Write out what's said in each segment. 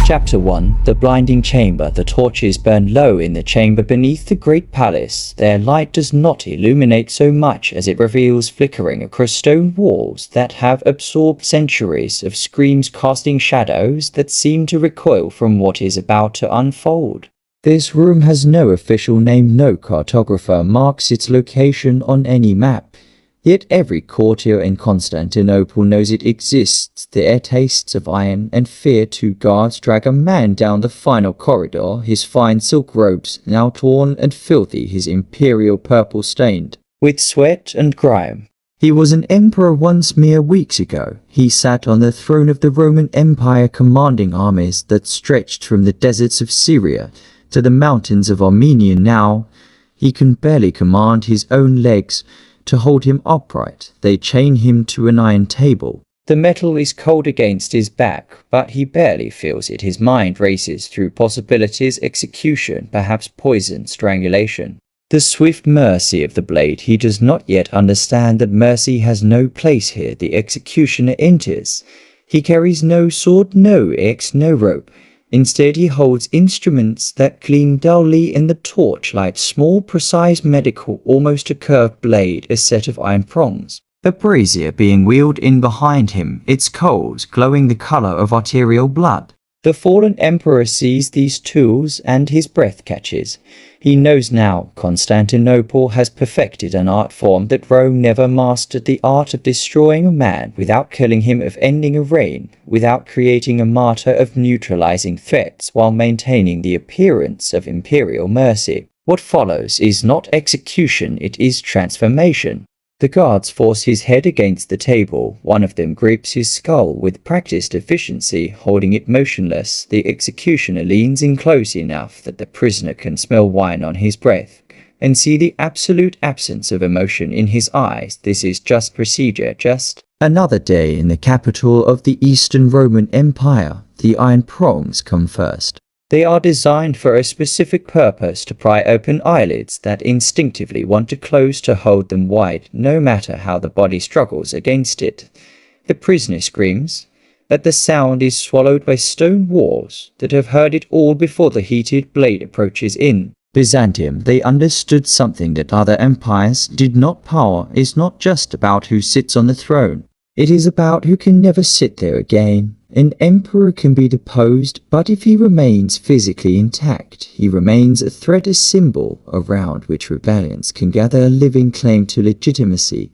Chapter 1. The Blinding Chamber. The torches burn low in the chamber beneath the great palace. Their light does not illuminate so much as it reveals flickering across stone walls that have absorbed centuries of screams, casting shadows that seem to recoil from what is about to unfold. This room has no official name, no cartographer marks its location on any map. Yet every courtier in Constantinople knows it exists. The air tastes of iron and fear. Two guards drag a man down the final corridor, his fine silk robes now torn and filthy, his imperial purple stained with sweat and grime. He was an emperor once mere weeks ago. He sat on the throne of the Roman Empire, commanding armies that stretched from the deserts of Syria to the mountains of Armenia. Now he can barely command his own legs. To hold him upright, they chain him to an iron table. The metal is cold against his back, but he barely feels it. His mind races through possibilities: execution, perhaps poison, strangulation. The swift mercy of the blade. He does not yet understand that mercy has no place here. The executioner enters. He carries no sword, no axe, no rope. Instead, he holds instruments that gleam dully in the torchlight, small, precise, medical, almost a curved blade, a set of iron prongs. A brazier being wheeled in behind him, its coals glowing the color of arterial blood. The fallen emperor sees these tools and his breath catches. He knows now Constantinople has perfected an art form that Rome never mastered: the art of destroying a man without killing him, of ending a reign without creating a martyr, of neutralizing threats while maintaining the appearance of imperial mercy. What follows is not execution, it is transformation. The guards force his head against the table. One of them grips his skull with practiced efficiency, holding it motionless. The executioner leans in close enough that the prisoner can smell wine on his breath and see the absolute absence of emotion in his eyes. This is just procedure, just another day in the capital of the Eastern Roman Empire. The iron prongs come first. They are designed for a specific purpose: to pry open eyelids that instinctively want to close, to hold them wide, no matter how the body struggles against it. The prisoner screams, but the sound is swallowed by stone walls that have heard it all before the heated blade approaches. In Byzantium, they understood something that other empires did not. Power is not just about who sits on the throne. It is about who can never sit there again. An emperor can be deposed, but if he remains physically intact, he remains a threat, a symbol around which rebellions can gather a living claim to legitimacy.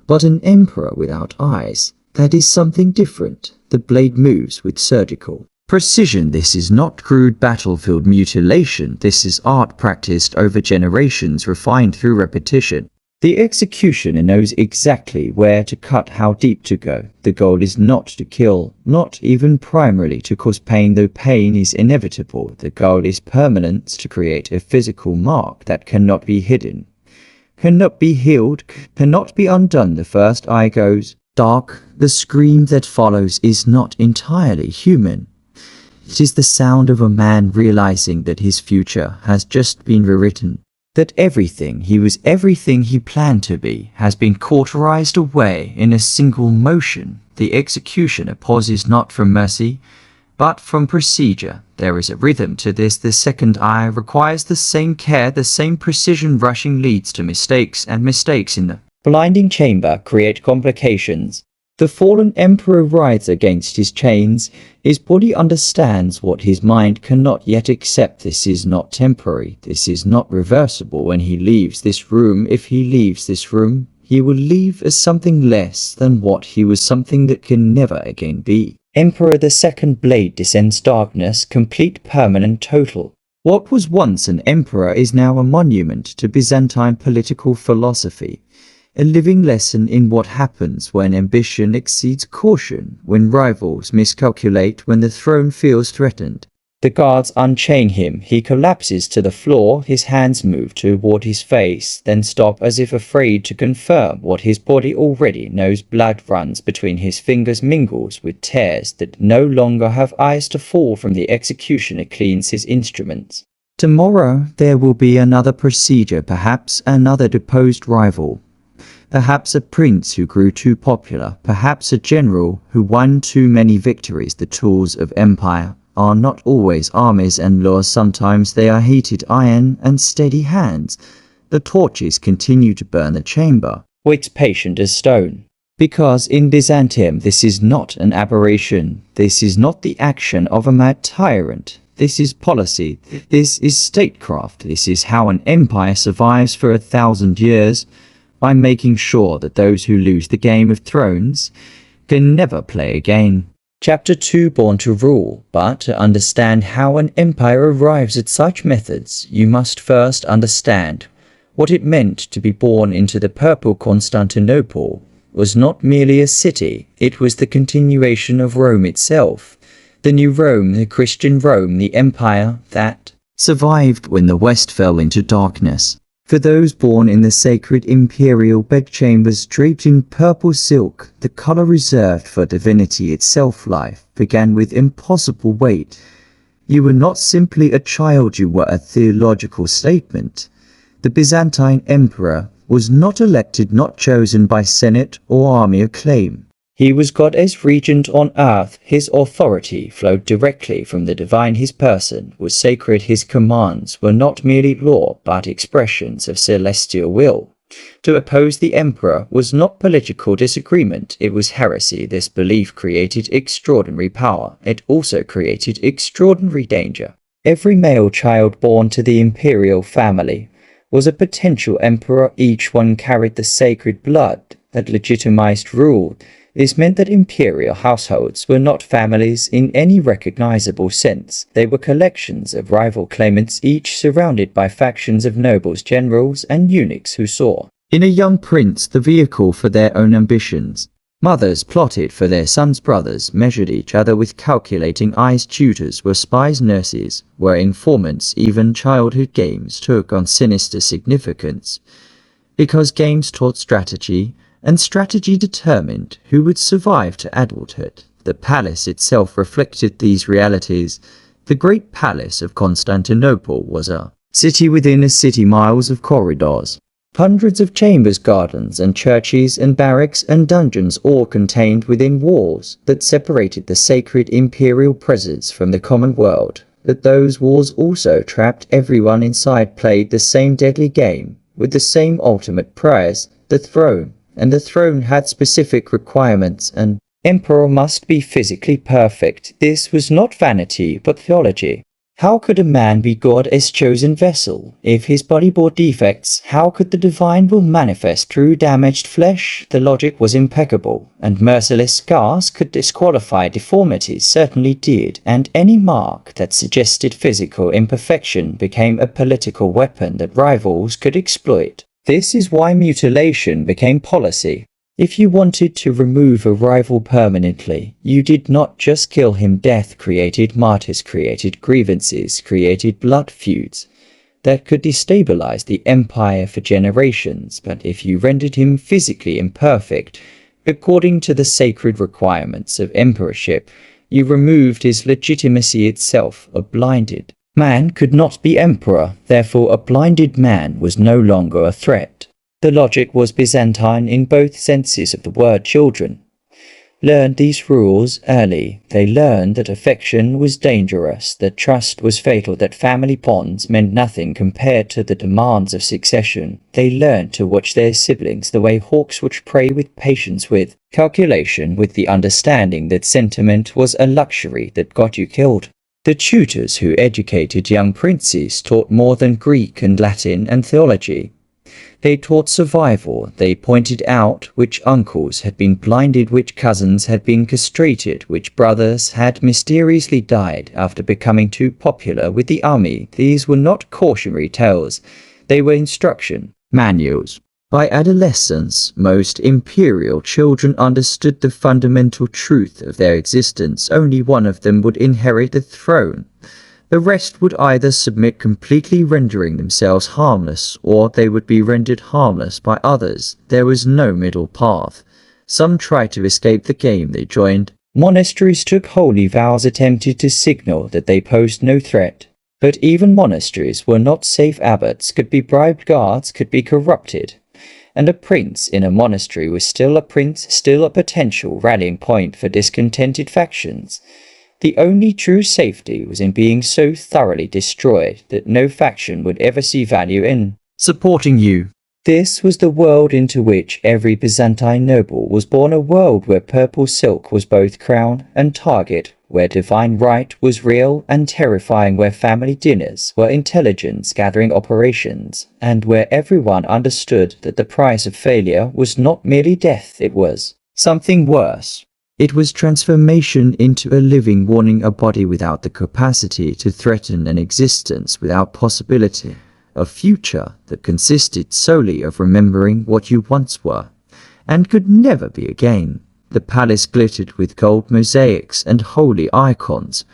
But an emperor without eyes, that is something different. The blade moves with surgical precision. This is not crude battlefield mutilation. This is art practiced over generations, refined through repetition. The executioner knows exactly where to cut, how deep to go. The goal is not to kill, not even primarily to cause pain, though pain is inevitable. The goal is permanence, to create a physical mark that cannot be hidden, cannot be healed, cannot be undone. The first eye goes dark. The scream that follows is not entirely human. It is the sound of a man realizing that his future has just been rewritten. That everything he was, everything he planned to be, has been cauterized away in a single motion. The executioner pauses not from mercy, but from procedure. There is a rhythm to this. The second eye requires the same care, the same precision. Rushing leads to mistakes, and mistakes in the blinding chamber create complications. The fallen emperor writhes against his chains. His body understands what his mind cannot yet accept. This is not temporary. This is not reversible. When he leaves this room, if he leaves this room, he will leave as something less than what he was, something that can never again be. Emperor, the second blade descends. Darkness, complete, permanent, total. What was once an emperor is now a monument to Byzantine political philosophy. A living lesson in what happens when ambition exceeds caution, when rivals miscalculate, when the throne feels threatened. The guards unchain him. He collapses to the floor. His hands move toward his face, then stop as if afraid to confirm what his body already knows. Blood runs between his fingers, mingles with tears that no longer have eyes to fall from. The executioner cleans his instruments. Tomorrow there will be another procedure, perhaps another deposed rival. Perhaps a prince who grew too popular, perhaps a general who won too many victories. The tools of empire are not always armies and laws, sometimes they are heated iron and steady hands. The torches continue to burn the chamber, waits patient as stone. Because in Byzantium this is not an aberration, this is not the action of a mad tyrant. This is policy, this is statecraft, this is how an empire survives for 1,000 years, by making sure that those who lose the Game of Thrones can never play again. Chapter 2, Born to Rule. But to understand how an empire arrives at such methods, you must first understand what it meant to be born into the purple. Constantinople was not merely a city, it was the continuation of Rome itself. The new Rome, the Christian Rome, the empire that survived when the West fell into darkness. For those born in the sacred imperial bedchambers draped in purple silk, the color reserved for divinity itself, life began with impossible weight. You were not simply a child, you were a theological statement. The Byzantine Emperor was not elected, not chosen by Senate or army acclaim. He was God as regent on earth. His authority flowed directly from the divine. His person was sacred. His commands were not merely law, but expressions of celestial will. To oppose the emperor was not political disagreement, it was heresy. This belief created extraordinary power. It also created extraordinary danger. Every male child born to the imperial family was a potential emperor. Each one carried the sacred blood that legitimized rule. This meant that imperial households were not families in any recognizable sense. They were collections of rival claimants, each surrounded by factions of nobles, generals, and eunuchs who saw in a young prince the vehicle for their own ambitions. Mothers plotted for their sons, brothers measured each other with calculating eyes, tutors were spies, nurses were informants. Even childhood games took on sinister significance, because games taught strategy, and strategy determined who would survive to adulthood. The palace itself reflected these realities. The great palace of Constantinople was a city within a city, miles of corridors, hundreds of chambers, gardens and churches and barracks and dungeons, all contained within walls that separated the sacred imperial presence from the common world. But those walls also trapped everyone inside, played the same deadly game, with the same ultimate prize, the throne. And the throne had specific requirements. An emperor must be physically perfect. This was not vanity, but theology. How could a man be God as chosen vessel? If his body bore defects, how could the divine will manifest through damaged flesh? The logic was impeccable, and merciless scars could disqualify. Deformities certainly did, and any mark that suggested physical imperfection became a political weapon that rivals could exploit. This is why mutilation became policy. If you wanted to remove a rival permanently, you did not just kill him. Death created martyrs, created grievances, created blood feuds that could destabilize the empire for generations. But if you rendered him physically imperfect, according to the sacred requirements of emperorship, you removed his legitimacy itself. A blinded man could not be emperor, therefore a blinded man was no longer a threat. The logic was Byzantine in both senses of the word. Children learned these rules early. They learned that affection was dangerous, that trust was fatal, that family bonds meant nothing compared to the demands of succession. They learned to watch their siblings the way hawks watch prey, with patience, with calculation, with the understanding that sentiment was a luxury that got you killed. The tutors who educated young princes taught more than Greek and Latin and theology. They taught survival. They pointed out which uncles had been blinded, which cousins had been castrated, which brothers had mysteriously died after becoming too popular with the army. These were not cautionary tales. They were instruction manuals. By adolescence, most imperial children understood the fundamental truth of their existence. Only one of them would inherit the throne. The rest would either submit completely, rendering themselves harmless, or they would be rendered harmless by others. There was no middle path. Some tried to escape the game they joined. Monasteries took holy vows, attempted to signal that they posed no threat. But even monasteries were not safe. Abbots could be bribed, guards could be corrupted. And a prince in a monastery was still a prince, still a potential rallying point for discontented factions. The only true safety was in being so thoroughly destroyed that no faction would ever see value in supporting you. This was the world into which every Byzantine noble was born, a world where purple silk was both crown and target, where divine right was real and terrifying, where family dinners were intelligence-gathering operations, and where everyone understood that the price of failure was not merely death, it was something worse. It was transformation into a living warning, a body without the capacity to threaten an existence without possibility. A future that consisted solely of remembering what you once were, and could never be again. The palace glittered with gold mosaics and holy icons,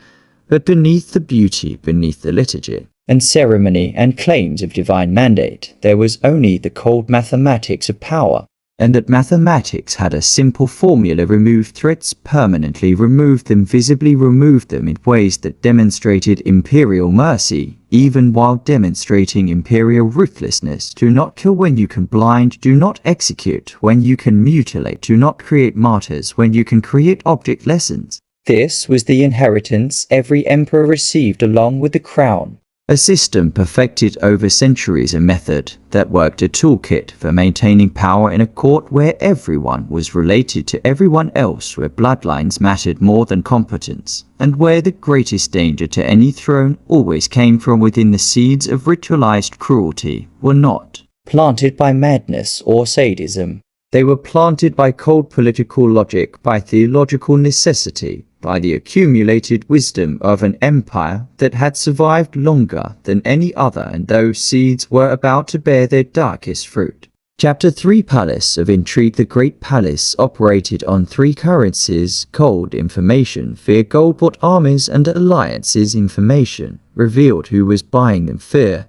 but beneath the beauty, beneath the liturgy and ceremony and claims of divine mandate, there was only the cold mathematics of power. And that mathematics had a simple formula: remove threats permanently, remove them visibly, remove them in ways that demonstrated imperial mercy, even while demonstrating imperial ruthlessness. Do not kill when you can blind, do not execute when you can mutilate, do not create martyrs when you can create object lessons. This was the inheritance every emperor received along with the crown. A system perfected over centuries, a method that worked, a toolkit for maintaining power in a court where everyone was related to everyone else, where bloodlines mattered more than competence, and where the greatest danger to any throne always came from within. The seeds of ritualized cruelty were not planted by madness or sadism. They were planted by cold political logic, by theological necessity, by the accumulated wisdom of an empire that had survived longer than any other, and those seeds were about to bear their darkest fruit. Chapter 3: Palace of Intrigue. The Great Palace operated on three currencies: gold, information. Fear. Gold bought armies and alliances. Information revealed who was buying them. Fear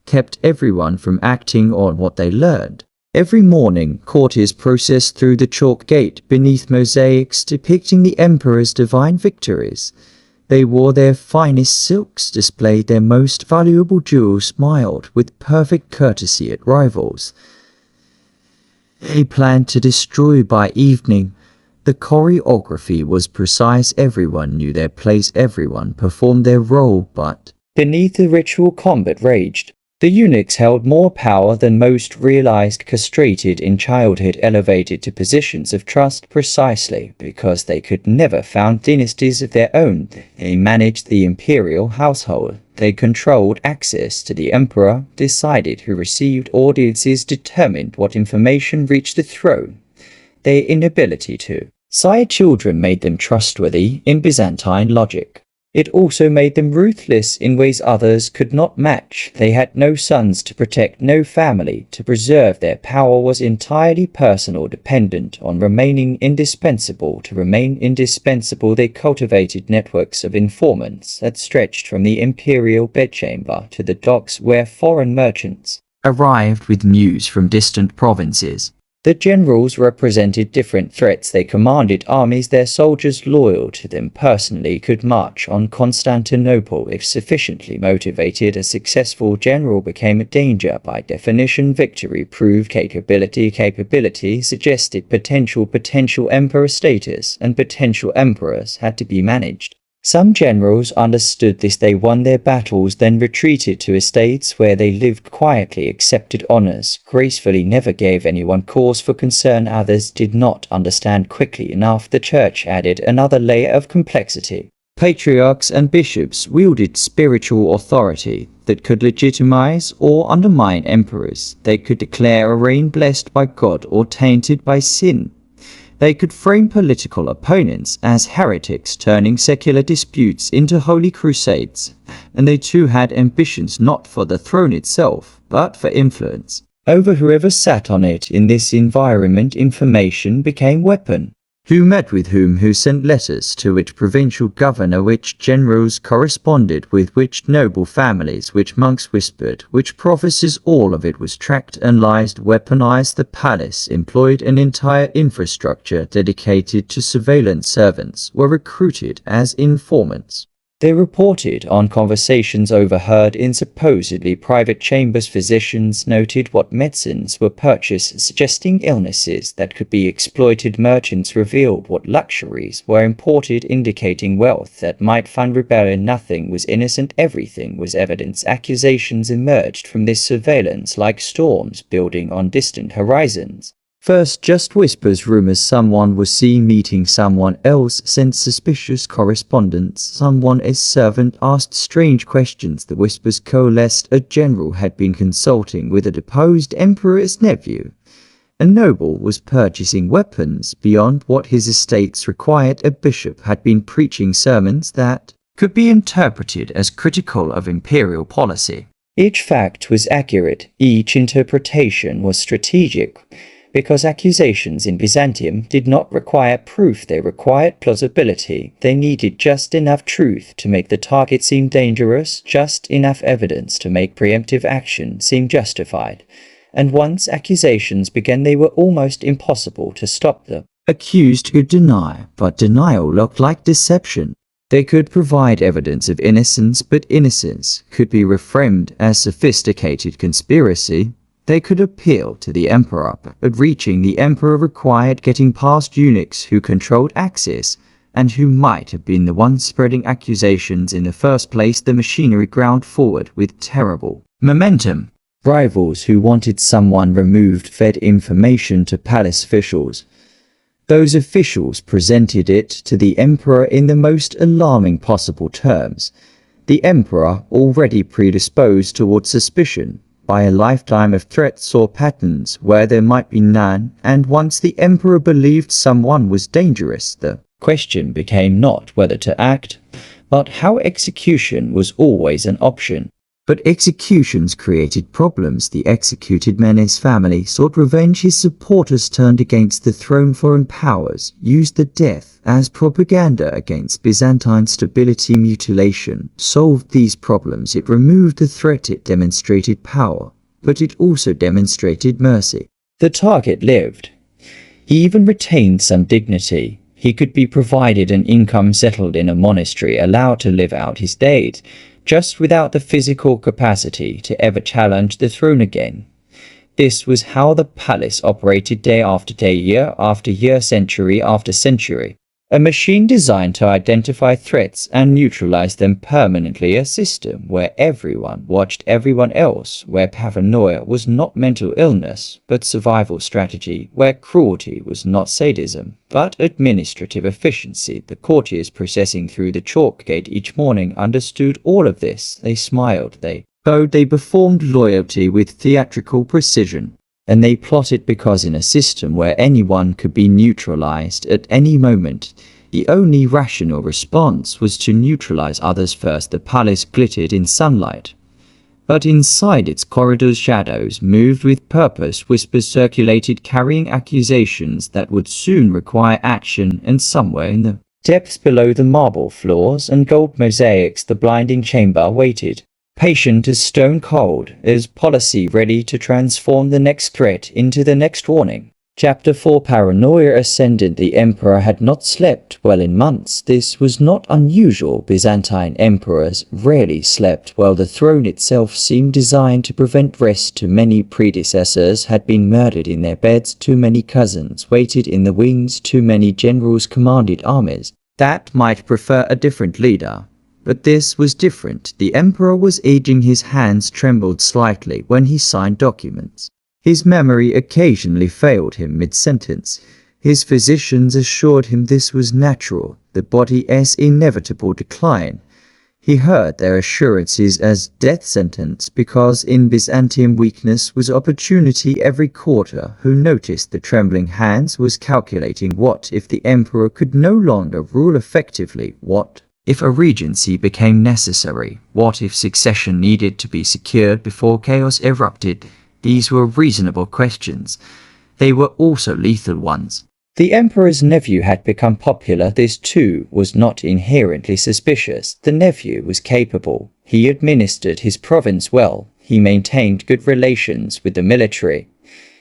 kept everyone from acting on what they learned. Every morning, courtiers processed through the chalk gate beneath mosaics depicting the emperor's divine victories. They wore their finest silks, displayed their most valuable jewels, smiled with perfect courtesy at rivals. They planned to destroy by evening. The choreography was precise. Everyone knew their place, everyone performed their role, but beneath the ritual combat raged. The eunuchs held more power than most, realized, castrated in childhood, elevated to positions of trust precisely because they could never found dynasties of their own. They managed the imperial household. They controlled access to the emperor, decided who received audiences, determined what information reached the throne. Their inability to sire children made them trustworthy in Byzantine logic. It also made them ruthless in ways others could not match. They had no sons to protect, no family to preserve. Their power was entirely personal, dependent on remaining indispensable. To remain indispensable, they cultivated networks of informants that stretched from the imperial bedchamber to the docks, where foreign merchants arrived with news from distant provinces. The generals represented different threats. They commanded armies. Their soldiers, loyal to them personally, could march on Constantinople if sufficiently motivated. A successful general became a danger by definition. Victory proved capability. Capability suggested potential emperor status, and potential emperors had to be managed. Some generals understood this. They won their battles, then retreated to estates where they lived quietly, accepted honors gracefully, never gave anyone cause for concern. Others did not understand quickly enough. The church added another layer of complexity. Patriarchs and bishops wielded spiritual authority that could legitimize or undermine emperors. They could declare a reign blessed by God or tainted by sin. They could frame political opponents as heretics, turning secular disputes into holy crusades. And they too had ambitions not for the throne itself, but for influence over whoever sat on it. In this environment, information became weapon. Who met with whom, who sent letters to which provincial governor, which generals corresponded with which noble families, which monks whispered, which prophecies. All of it was tracked, analyzed, weaponized. The palace employed an entire infrastructure dedicated to surveillance. Servants were recruited as informants. They reported on conversations overheard in supposedly private chambers. Physicians noted what medicines were purchased, suggesting illnesses that could be exploited. Merchants revealed what luxuries were imported, indicating wealth that might fund rebellion. Nothing was innocent, everything was evidence. Accusations emerged from this surveillance like storms building on distant horizons. First, just whispers, rumors someone was seen meeting someone else, sent suspicious correspondence. Someone's servant asked strange questions. The whispers coalesced. A general had been consulting with a deposed emperor's nephew. A noble was purchasing weapons beyond what his estates required. A bishop had been preaching sermons that could be interpreted as critical of imperial policy. Each fact was accurate. Each interpretation was strategic. Because accusations in Byzantium did not require proof, they required plausibility. They needed just enough truth to make the target seem dangerous, just enough evidence to make preemptive action seem justified. And once accusations began, they were almost impossible to stop. The accused could deny, but denial looked like deception. They could provide evidence of innocence, but innocence could be reframed as sophisticated conspiracy. They could appeal to the emperor, but reaching the emperor required getting past eunuchs who controlled access, and who might have been the ones spreading accusations in the first place. The machinery ground forward with terrible momentum. Rivals who wanted someone removed fed information to palace officials. Those officials presented it to the emperor in the most alarming possible terms. The emperor, already predisposed towards suspicion by a lifetime of threats, saw patterns where there might be none, and once the emperor believed someone was dangerous, the question became not whether to act, but how. Execution was always an option. But executions created problems. The executed man, his family, sought revenge. His supporters turned against the throne. Foreign powers used the death as propaganda against Byzantine stability. Mutilation solved these problems. It removed the threat. It demonstrated power, but it also demonstrated mercy. The target lived. He even retained some dignity. He could be provided an income, settled in a monastery, allowed to live out his days, just without the physical capacity to ever challenge the throne again. This was how the palace operated day after day, year after year, century after century. A machine designed to identify threats and neutralize them permanently. A system where everyone watched everyone else, where paranoia was not mental illness, but survival strategy, where cruelty was not sadism, but administrative efficiency. The courtiers processing through the chalk gate each morning understood all of this. They smiled, they bowed, they performed loyalty with theatrical precision. And they plotted because in a system where anyone could be neutralized at any moment, the only rational response was to neutralize others first. The palace glittered in sunlight, but inside its corridors shadows moved with purpose. Whispers circulated, carrying accusations that would soon require action, and somewhere in the depths below the marble floors and gold mosaics, the blinding chamber waited. Patient as stone cold, as policy ready to transform the next threat into the next warning. Chapter 4. Paranoia ascendant. The emperor had not slept well in months. This was not unusual. Byzantine emperors rarely slept well. The throne itself seemed designed to prevent rest. Too many predecessors had been murdered in their beds. Too many cousins waited in the wings. Too many generals commanded armies that might prefer a different leader. But this was different. The emperor was aging. His hands trembled slightly when he signed documents. His memory occasionally failed him mid-sentence. His physicians assured him this was natural, the body's inevitable decline. He heard their assurances as death sentence because in Byzantium weakness was opportunity. Every courtier who noticed the trembling hands was calculating, what if the emperor could no longer rule effectively? What if a regency became necessary? What if succession needed to be secured before chaos erupted? These were reasonable questions. They were also lethal ones. The emperor's nephew had become popular. This too was not inherently suspicious. The nephew was capable. He administered his province well. He maintained good relations with the military.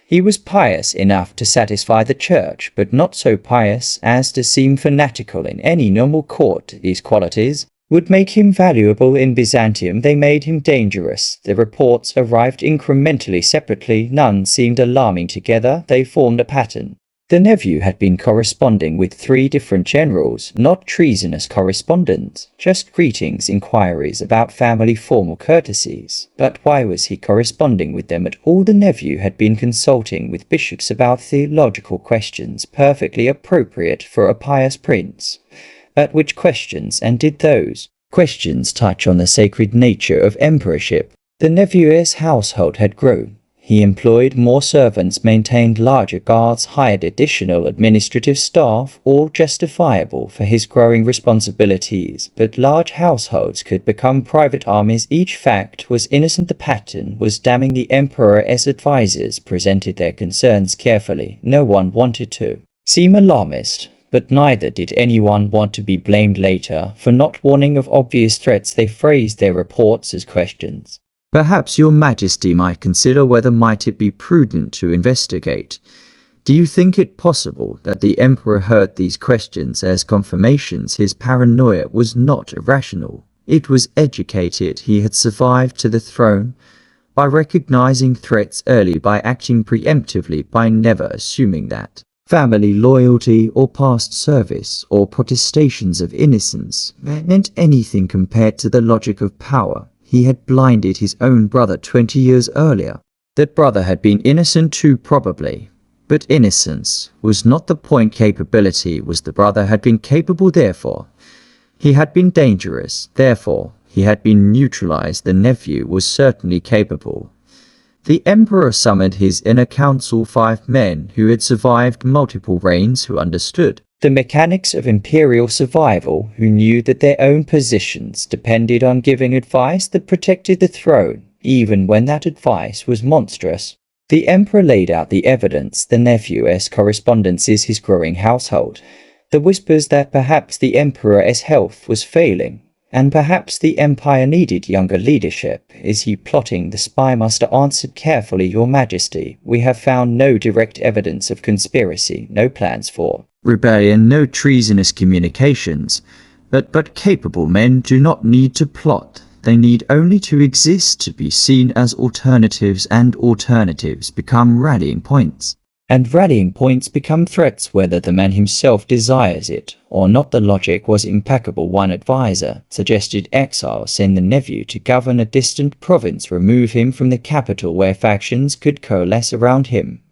He was pious enough to satisfy the church, but not so pious as to seem fanatical in any normal court. These qualities would make him valuable in Byzantium. They made him dangerous. The reports arrived incrementally separately. None seemed alarming together. They formed a pattern. The nephew had been corresponding with 3 different generals, not treasonous correspondence, just greetings, inquiries about family, formal courtesies. But why was he corresponding with them at all? The nephew had been consulting with bishops about theological questions perfectly appropriate for a pious prince. But which questions, and did those questions touch on the sacred nature of emperorship? The nephew's household had grown. He employed more servants, maintained larger guards, hired additional administrative staff, all justifiable for his growing responsibilities. But large households could become private armies. Each fact was innocent. The pattern was damning. The emperor's advisors presented their concerns carefully. No one wanted to seem alarmist, but neither did anyone want to be blamed later for not warning of obvious threats. They phrased their reports as questions. Perhaps your majesty might consider whether might it be prudent to investigate. Do you think it possible that the emperor heard these questions as confirmations his paranoia was not irrational? It was educated. He had survived to the throne by recognizing threats early, by acting preemptively, by never assuming that family loyalty or past service or protestations of innocence meant anything compared to the logic of power. He had blinded his own brother 20 years earlier. That brother had been innocent too, probably. But innocence was not the point. Capability was. The brother had been capable, therefore he had been dangerous, therefore he had been neutralized. The nephew was certainly capable. The emperor summoned his inner council, 5 men who had survived multiple reigns, who understood the mechanics of imperial survival, who knew that their own positions depended on giving advice that protected the throne, even when that advice was monstrous. The emperor laid out the evidence. The nephew's correspondence is his growing household. The whispers that perhaps the emperor's health was failing, and perhaps the empire needed younger leadership. Is he plotting? The spymaster answered carefully, Your Majesty, we have found no direct evidence of conspiracy, no plans for rebellion, no treasonous communications. But capable men do not need to plot. They need only to exist, to be seen as alternatives, and alternatives become rallying points. And rallying points become threats, whether the man himself desires it or not. The logic was impeccable. One advisor suggested exile, send the nephew to govern a distant province, remove him from the capital where factions could coalesce around him.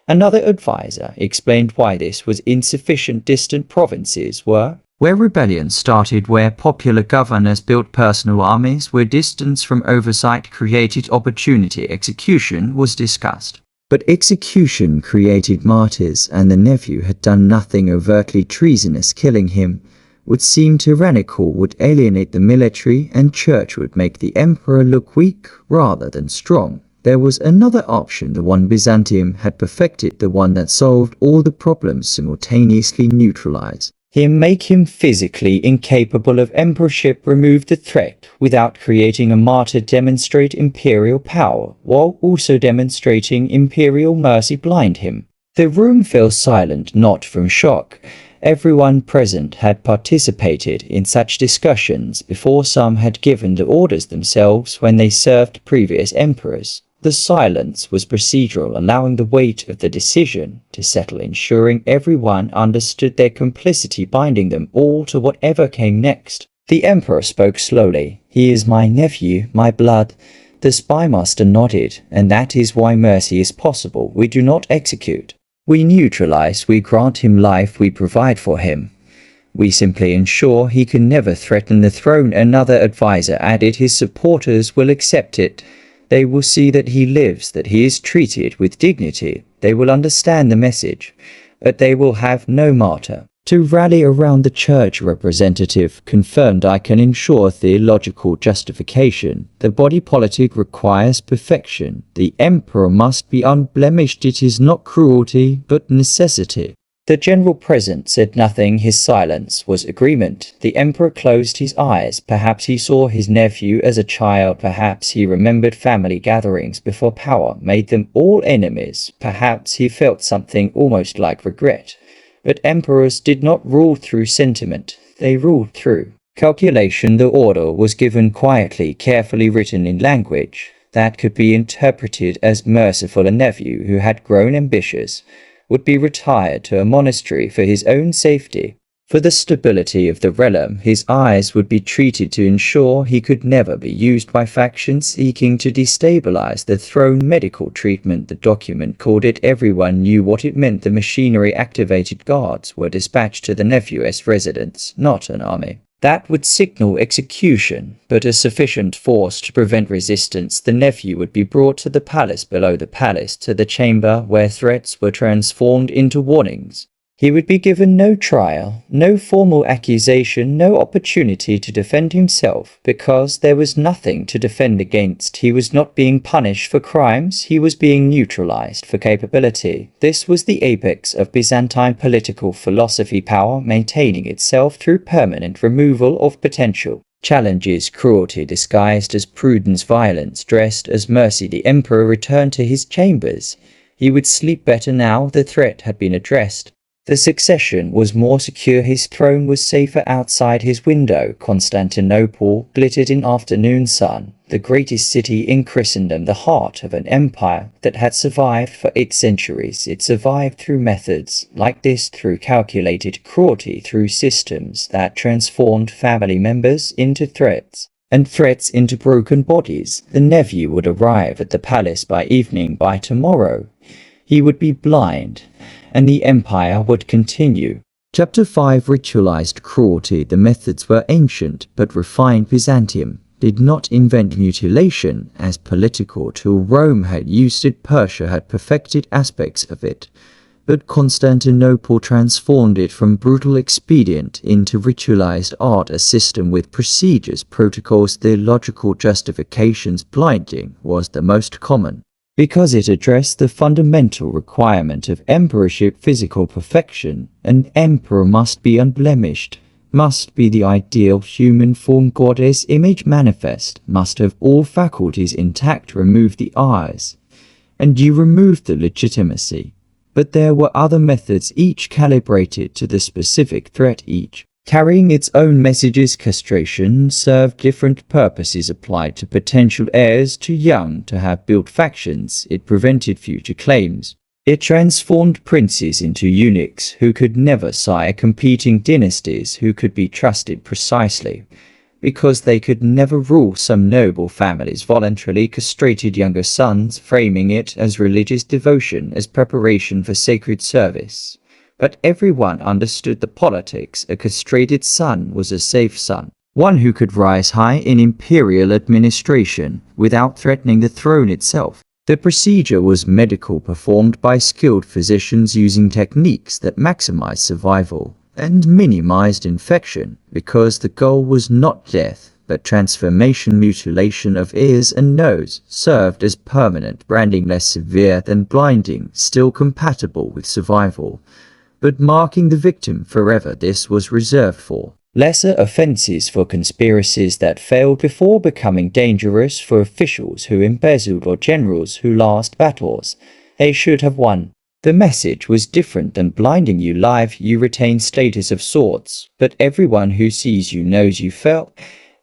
Another advisor explained why this was insufficient. Distant provinces were where rebellion started, where popular governors built personal armies, where distance from oversight created opportunity. Execution was discussed. But execution created martyrs, and the nephew had done nothing overtly treasonous. Killing him would seem tyrannical, would alienate the military and church, would make the emperor look weak rather than strong. There was another option, the one Byzantium had perfected, the one that solved all the problems simultaneously. Neutralize him, make him physically incapable of emperorship, remove the threat without creating a martyr, demonstrate imperial power while also demonstrating imperial mercy, blind him. The room fell silent, not from shock. Everyone present had participated in such discussions before. Some had given the orders themselves when they served previous emperors. The silence was procedural, allowing the weight of the decision to settle, ensuring everyone understood their complicity, binding them all to whatever came next. The emperor spoke slowly. He is my nephew, my blood. The spymaster nodded, and that is why mercy is possible. We do not execute. We neutralize, we grant him life, we provide for him. We simply ensure he can never threaten the throne. Another advisor added, his supporters will accept it. They will see that he lives, that he is treated with dignity. They will understand the message, but they will have no martyr to rally around. The church representative confirmed, I can ensure theological justification. The body politic requires perfection. The emperor must be unblemished. It is not cruelty, but necessity. The general present said nothing. His silence was agreement. The emperor closed his eyes. Perhaps he saw his nephew as a child. Perhaps he remembered family gatherings before power made them all enemies. Perhaps he felt something almost like regret. But emperors did not rule through sentiment. They ruled through Calculation. The order was given quietly, carefully written in language that could be interpreted as merciful. A nephew who had grown ambitious would be retired to a monastery for his own safety. For the stability of the realm, his eyes would be treated to ensure he could never be used by factions seeking to destabilize the throne. Medical treatment. The document called it. Everyone knew what it meant. The machinery-activated guards were dispatched to the nephew's residence, not an army that would signal execution, but a sufficient force to prevent resistance. The nephew would be brought to the palace, below the palace to the chamber where threats were transformed into warnings. He would be given no trial, no formal accusation, no opportunity to defend himself, because there was nothing to defend against. He was not being punished for crimes, he was being neutralized for capability. This was the apex of Byzantine political philosophy, power maintaining itself through permanent removal of potential challenges. Cruelty disguised as prudence, violence dressed as mercy. The emperor returned to his chambers. He would sleep better now the threat had been addressed. The succession was more secure. His throne was safer outside his window. Constantinople glittered in afternoon sun, the greatest city in Christendom, the heart of an empire that had survived for 8 centuries. It survived through methods like this, through calculated cruelty, through systems that transformed family members into threats, and threats into broken bodies. The nephew would arrive at the palace by evening. By tomorrow, he would be blind, and the empire would continue. Chapter 5. Ritualized cruelty. The methods were ancient but refined. Byzantium did not invent mutilation as political tool. Rome had used it. Persia had perfected aspects of it, but Constantinople transformed it from brutal expedient into ritualized art, a system with procedures, protocols, theological justifications. Blinding was the most common, because it addressed the fundamental requirement of emperorship, physical perfection. An emperor must be unblemished, must be the ideal human form, goddess image manifest, must have all faculties intact. Remove the eyes, and you remove the legitimacy. But there were other methods, each calibrated to the specific threat, each carrying its own messages. Castration served different purposes. Applied to potential heirs too young to have built factions, it prevented future claims. It transformed princes into eunuchs who could never sire competing dynasties, who could be trusted precisely because they could never rule. Some noble families voluntarily castrated younger sons, framing it as religious devotion, as preparation for sacred service. But everyone understood the politics. A castrated son was a safe son, one who could rise high in imperial administration without threatening the throne itself. The procedure was medical, performed by skilled physicians using techniques that maximized survival and minimized infection, because the goal was not death but transformation. Mutilation of ears and nose served as permanent branding, less severe than blinding, still compatible with survival, but marking the victim forever. This was reserved for lesser offenses, for conspiracies that failed before becoming dangerous, for officials who embezzled or generals who lost battles they should have won. The message was different than blinding. You live, you retain status of sorts, but everyone who sees you knows you fell.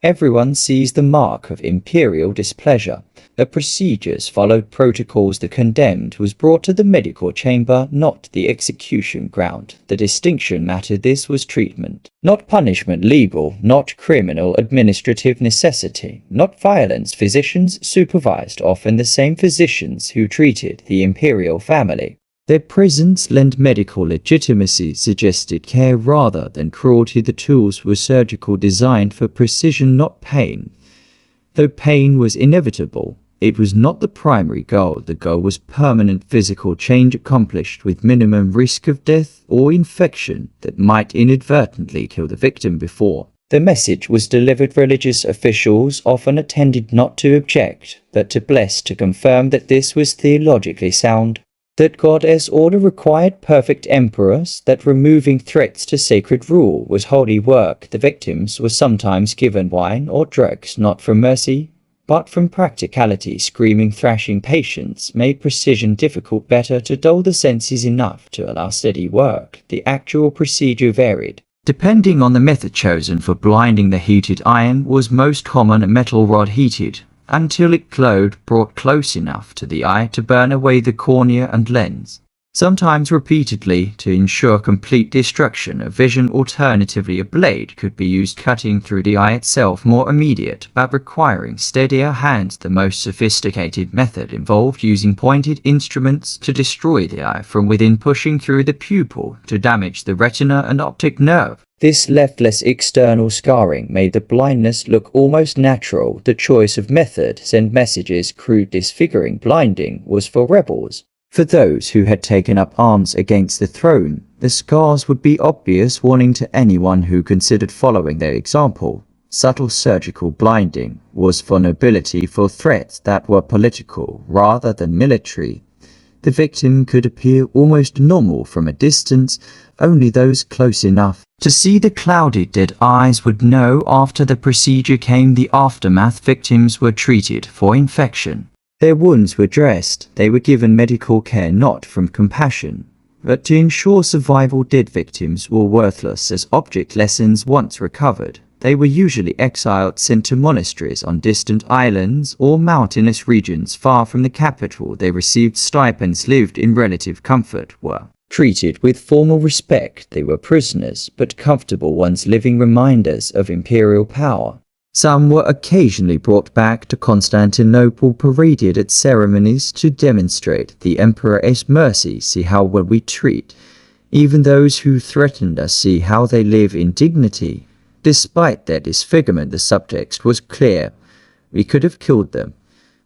Everyone sees the mark of imperial displeasure. The procedures followed protocols. The condemned was brought to the medical chamber, not the execution ground. The distinction mattered. This was treatment, not punishment. Legal, not criminal. Administrative, necessity, not violence. Physicians supervised, often the same physicians who treated the imperial family. Their presence lent medical legitimacy, suggested care rather than cruelty. The tools were surgical, designed for precision, not pain. Though pain was inevitable, it was not the primary goal. The goal was permanent physical change, accomplished with minimum risk of death or infection that might inadvertently kill the victim. Before the message was delivered, religious officials often attended, not to object, but to bless, to confirm that this was theologically sound, that God's order required perfect emperors, that removing threats to sacred rule was holy work. The victims were sometimes given wine or drugs, not from mercy, but from practicality. Screaming, thrashing patients made precision difficult. Better to dull the senses enough to allow steady work. The actual procedure varied. Depending on the method chosen for blinding, the heated iron was most common. A metal rod heated until it glowed, brought close enough to the eye to burn away the cornea and lens, sometimes repeatedly to ensure complete destruction of vision. Alternatively, a blade could be used cutting through the eye itself, more immediate but requiring steadier hands. The most sophisticated method involved using pointed instruments to destroy the eye from within, pushing through the pupil to damage the retina and optic nerve. This left less external scarring, made the blindness look almost natural. The choice of method sent messages. Crude, disfiguring blinding was for rebels. For those who had taken up arms against the throne, the scars would be obvious warning to anyone who considered following their example. Subtle surgical blinding was for nobility, for threats that were political rather than military. The victim could appear almost normal from a distance. Only those close enough to see the clouded dead eyes would know. After the procedure came the aftermath. Victims were treated for infection. Their wounds were dressed. They were given medical care, not from compassion, but to ensure survival. Dead victims were worthless as object lessons. Once recovered, they were usually exiled, sent to monasteries on distant islands or mountainous regions far from the capital. They received stipends, lived in relative comfort, were treated with formal respect. They were prisoners, but comfortable ones, living reminders of imperial power. Some were occasionally brought back to Constantinople, paraded at ceremonies to demonstrate the emperor's mercy. See how well we treat even those who threatened us. See how they live in dignity. Despite their disfigurement, the subtext was clear. We could have killed them.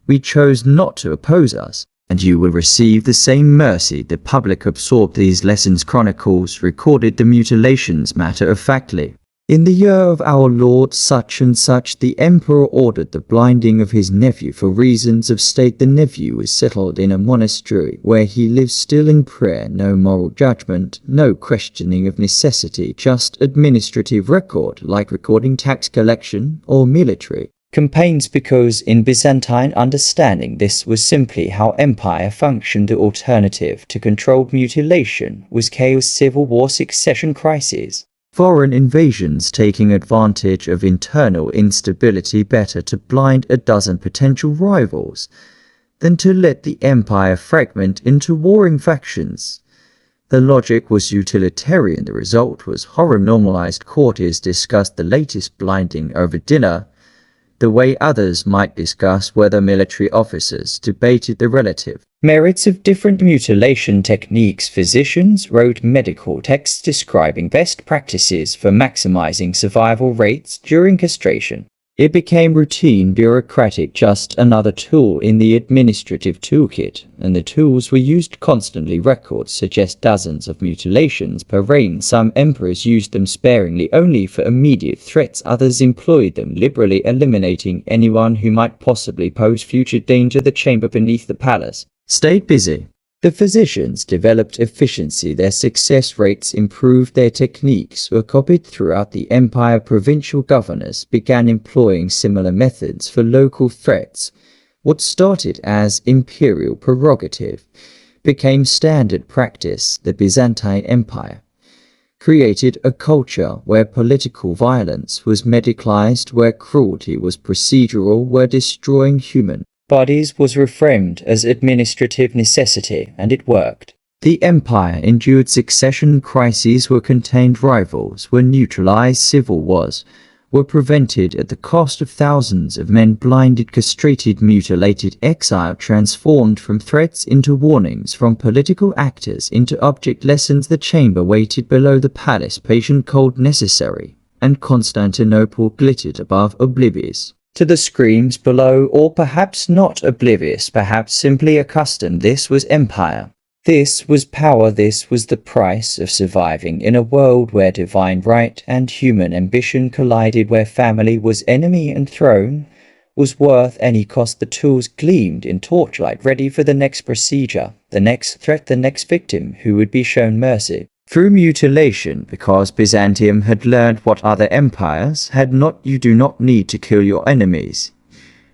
We chose not to oppose us, and you will receive the same mercy. The public absorbed these lessons. Chronicles recorded the mutilations matter-of-factly. In the year of our Lord such and such, the emperor ordered the blinding of his nephew for reasons of state. The nephew is settled in a monastery where he lives still in prayer. No moral judgment, no questioning of necessity, just administrative record like recording tax collection or military campaigns, because in Byzantine understanding this was simply how empire functioned. The alternative to controlled mutilation was chaos, civil war, succession crises, foreign invasions taking advantage of internal instability. Better to blind a dozen potential rivals than to let the empire fragment into warring factions. The logic was utilitarian. The result was horror. Normalized. Courtiers discussed the latest blinding over dinner, the way others might discuss whether military officers debated the relative merits of different mutilation techniques. Physicians wrote medical texts describing best practices for maximizing survival rates during castration. It became routine, bureaucratic, just another tool in the administrative toolkit, and the tools were used constantly. Records suggest dozens of mutilations per reign. Some emperors used them sparingly, only for immediate threats. Others employed them liberally, eliminating anyone who might possibly pose future danger. The chamber beneath the palace stayed busy. The physicians developed efficiency. Their success rates improved. Their techniques were copied throughout the empire. Provincial governors began employing similar methods for local threats. What started as imperial prerogative became standard practice. The Byzantine Empire created a culture where political violence was medicalized, where cruelty was procedural, where destroying human bodies was reframed as administrative necessity, and it worked. The empire endured succession crises, were contained, rivals were neutralized, civil wars were prevented at the cost of thousands of men blinded, castrated, mutilated, exile transformed from threats into warnings, from political actors into object lessons. The chamber waited below the palace, patient, cold, necessary, and Constantinople glittered above, oblivious to the screams below, or perhaps not oblivious, perhaps simply accustomed. This was empire. This was power. This was the price of surviving in a world where divine right and human ambition collided, where family was enemy and throne was worth any cost. The tools gleamed in torchlight, ready for the next procedure, the next threat, the next victim who would be shown mercy through mutilation, because Byzantium had learned what other empires had not. You do not need to kill your enemies.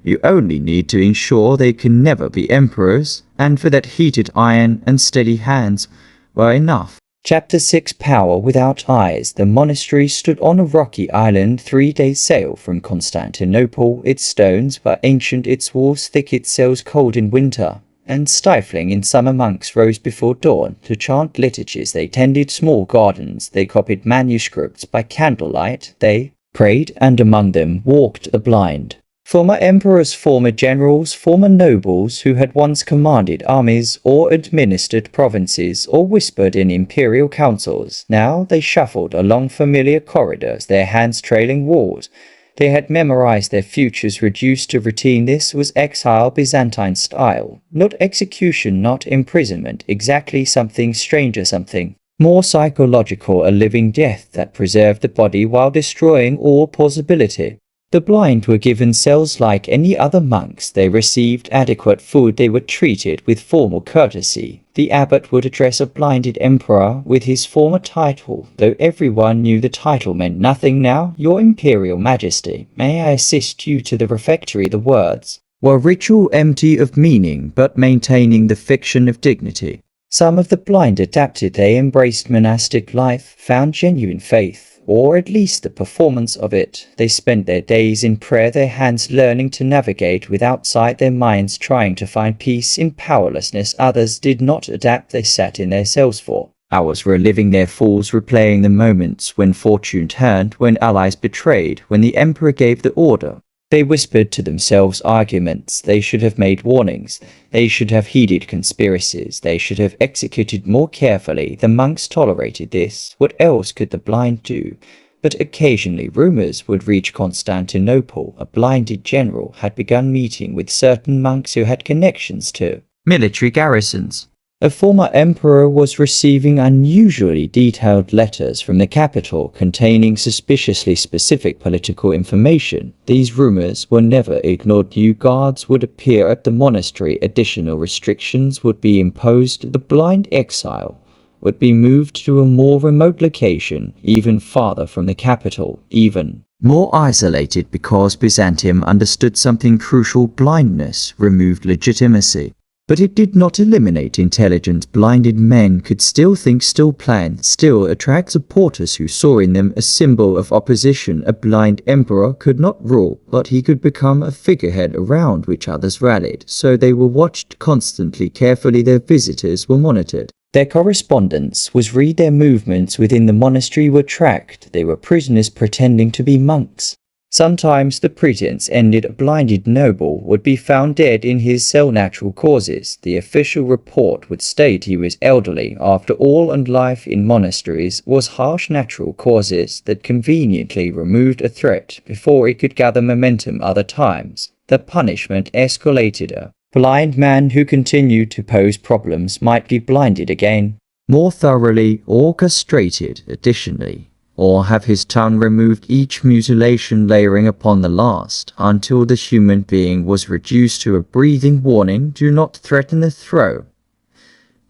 You only need to ensure they can never be emperors, and for that heated iron and steady hands were enough. Chapter 6 Power Without Eyes. The monastery stood on a rocky island 3 days' sail from Constantinople. Its stones were ancient, its walls thick, its cells cold in winter and stifling in summer. Monks rose before dawn to chant liturgies. They tended small gardens. They copied manuscripts by candlelight. They prayed, and among them walked the blind. Former emperors, former generals, former nobles who had once commanded armies or administered provinces or whispered in imperial councils. Now they shuffled along familiar corridors, their hands trailing walls. They had memorized their futures reduced to routine. This was exile, Byzantine style. Not execution, not imprisonment. Exactly something stranger, something more psychological, a living death that preserved the body while destroying all plausibility. The blind were given cells like any other monks. They received adequate food. They were treated with formal courtesy. The abbot would address a blinded emperor with his former title, though everyone knew the title meant nothing now. Your Imperial Majesty, may I assist you to the refectory? The words were ritual, empty of meaning, but maintaining the fiction of dignity. Some of the blind adapted. They embraced monastic life, found genuine faith, or at least the performance of it. They spent their days in prayer, their hands learning to navigate with outside, their minds trying to find peace in powerlessness. Others did not adapt. They sat in their cells for hours, reliving their falls, replaying the moments when fortune turned, when allies betrayed, when the emperor gave the order. They whispered to themselves arguments. They should have made warnings. They should have heeded conspiracies. They should have executed more carefully. The monks tolerated this. What else could the blind do? But occasionally rumors would reach Constantinople. A blinded general had begun meeting with certain monks who had connections to military garrisons. A former emperor was receiving unusually detailed letters from the capital containing suspiciously specific political information. These rumors were never ignored. New guards would appear at the monastery. Additional restrictions would be imposed. The blind exile would be moved to a more remote location, even farther from the capital, even more isolated, because Byzantium understood something crucial: blindness removed legitimacy. But it did not eliminate intelligence. Blinded men could still think, still plan, still attract supporters who saw in them a symbol of opposition. A blind emperor could not rule, but he could become a figurehead around which others rallied. So they were watched constantly, carefully. Their visitors were monitored. Their correspondence was read. Their movements within the monastery were tracked. They were prisoners pretending to be monks. Sometimes the pretense ended. A blinded noble would be found dead in his cell. Natural causes. The official report would state he was elderly. After all, and life in monasteries was harsh. Natural causes that conveniently removed a threat before it could gather momentum. Other times, the punishment escalated. A blind man who continued to pose problems might be blinded again, more thoroughly, or castrated additionally, or have his tongue removed, each mutilation layering upon the last, until the human being was reduced to a breathing warning. Do not threaten the throw.